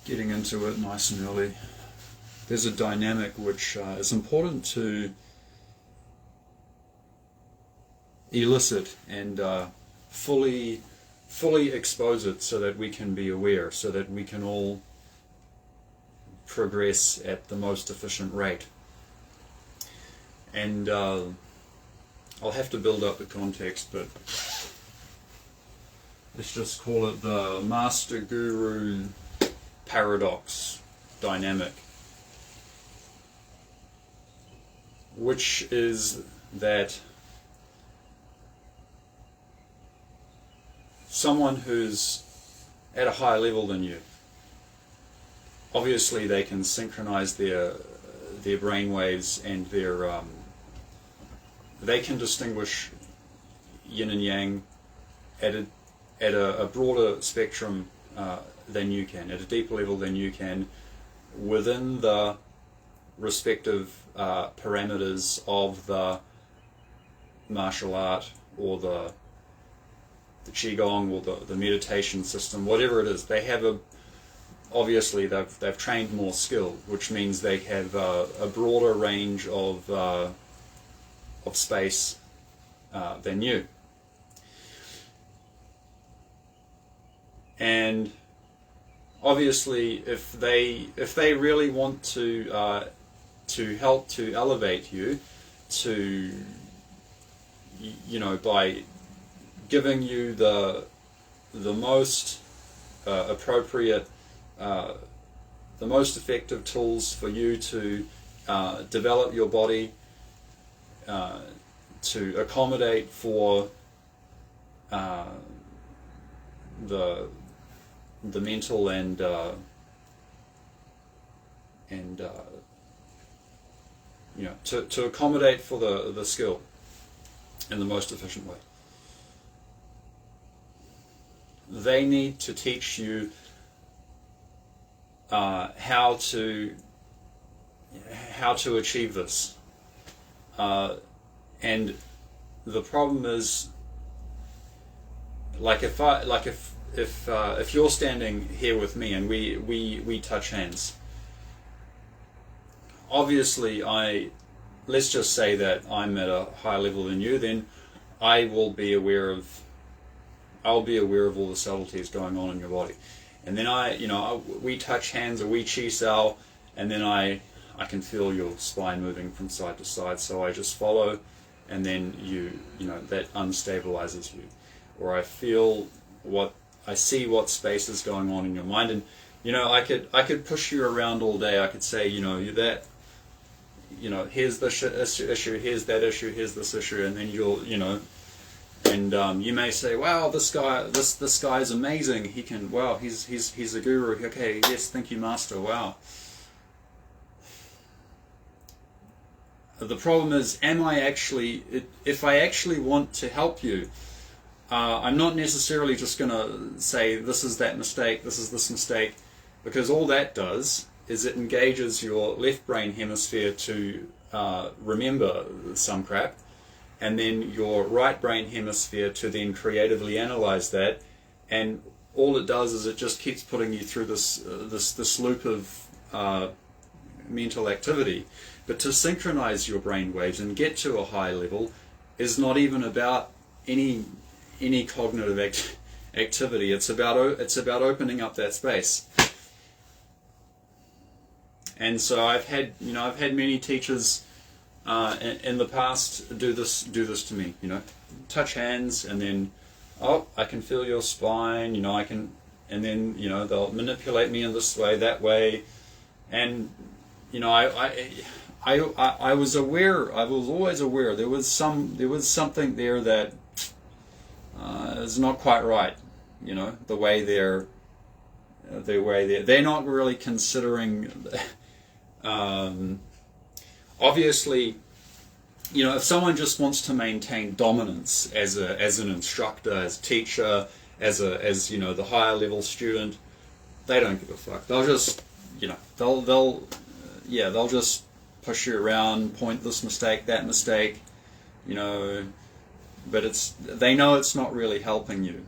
getting into it nice and early. There's a dynamic which is important to elicit and fully expose it so that we can be aware, so that we can all progress at the most efficient rate. And I'll have to build up the context, but let's just call it the Master Guru paradox dynamic, which is that someone who's at a higher level than you, obviously they can synchronize their brain waves and their they can distinguish yin and yang at a broader spectrum than you can, at a deeper level than you can, within the respective parameters of the martial art or the qigong or the meditation system, whatever it is. They have obviously they've trained more skill, which means they have a broader range of space than you. And obviously, if they really want to help to elevate you, to, you know, by giving you the most appropriate, the most effective tools for you to develop your body, to accommodate for the mental and you know, to accommodate for the skill in the most efficient way. They need to teach you how to achieve this, and the problem is, like if you're standing here with me and we touch hands, obviously let's just say that I'm at a higher level than you, then I'll be aware of all the subtleties going on in your body. And then we touch hands, or we chi sao, and then I can feel your spine moving from side to side, so I just follow, and then you know that unstabilizes you. Or I see what space is going on in your mind, and you know, I could push you around all day. I could say, you know, here's this issue, here's that issue, here's this issue, and then you'll, you know, and you may say, wow, this guy is amazing. He can, wow, he's a guru. Okay, yes, thank you, master. Wow. The problem is, if I actually want to help you, I'm not necessarily just going to say this is that mistake, this is this mistake, because all that does is it engages your left brain hemisphere to remember some crap, and then your right brain hemisphere to then creatively analyze that, and all it does is it just keeps putting you through this loop of mental activity. But to synchronize your brain waves and get to a high level is not even about any cognitive activity. It's about opening up that space. And so I've had many teachers in the past do this to me. You know, touch hands, and then, oh, I can feel your spine. You know, I can, and then, you know, they'll manipulate me in this way, that way, and you know, I was aware. I was always aware there was something there that is not quite right. You know, the way they're not really considering. Obviously, you know, if someone just wants to maintain dominance as an instructor, as a teacher, as you know, the higher level student, they don't give a fuck. They'll just, you know, they'll just push you around, point this mistake, that mistake, you know, but they know it's not really helping you,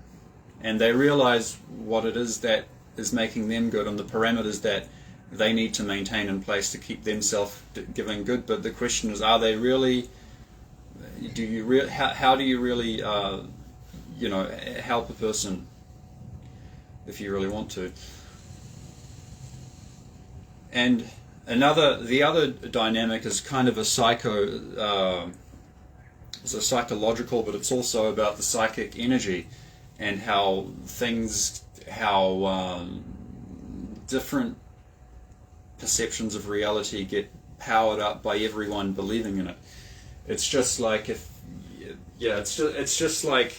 and they realize what it is that is making them good and the parameters that they need to maintain in place to keep themselves giving good. But the question is, are they really? How do you really help a person if you really want to? And the other dynamic is kind of a psychological, but it's also about the psychic energy and how different perceptions of reality get powered up by everyone believing in it. It's just like it's just like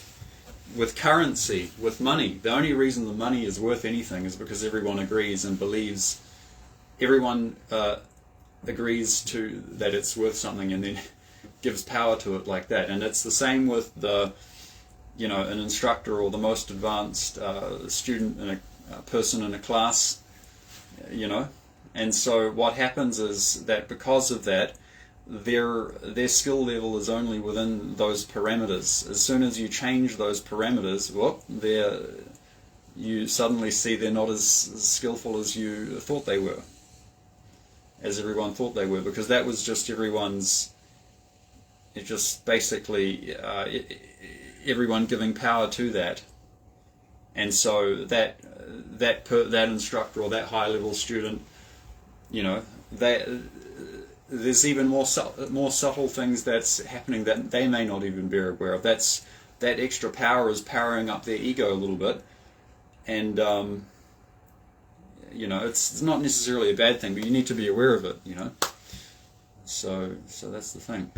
with currency, with money. The only reason the money is worth anything is because everyone agrees and believes. Everyone agrees to that it's worth something, and then gives power to it like that. And it's the same with an instructor or the most advanced student in a person in a class, And so what happens is that because of that, their skill level is only within those parameters. As soon as you change those parameters, you suddenly see they're not as skillful as you thought they were, as everyone thought they were, because that was just everyone's. It just basically everyone giving power to that, and so that instructor or that high level student, there's even more subtle things that's happening that they may not even be aware of. That extra power is powering up their ego a little bit, and it's not necessarily a bad thing, but you need to be aware of it. So that's the thing.